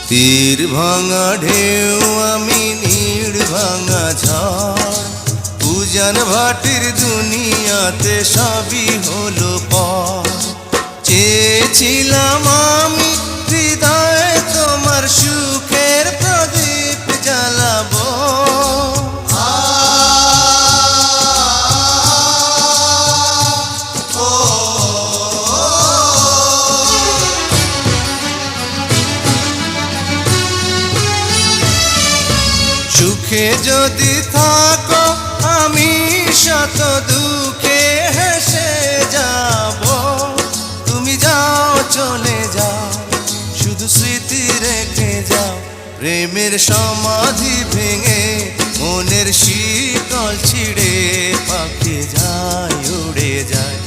তীর ভাঙা ঢেউ আমি নীড় ভাঙা ঝড়, উজান ভাটির দুনিয়াতে সবই হলো পর। চেয়েছিলাম আমি হৃদয়ে তোমার সুখের প্রদীপ জ্বালাবো, সুখে যদি থাকো আমি শত দুঃখে হেসে যাব। তুমি যাও চলে যাও, শুধু স্মৃতি রেখে যাও। প্রেমের সমাধি ভেঙে মনের শিকল ছিঁড়ে পাখি যায় উড়ে যায়।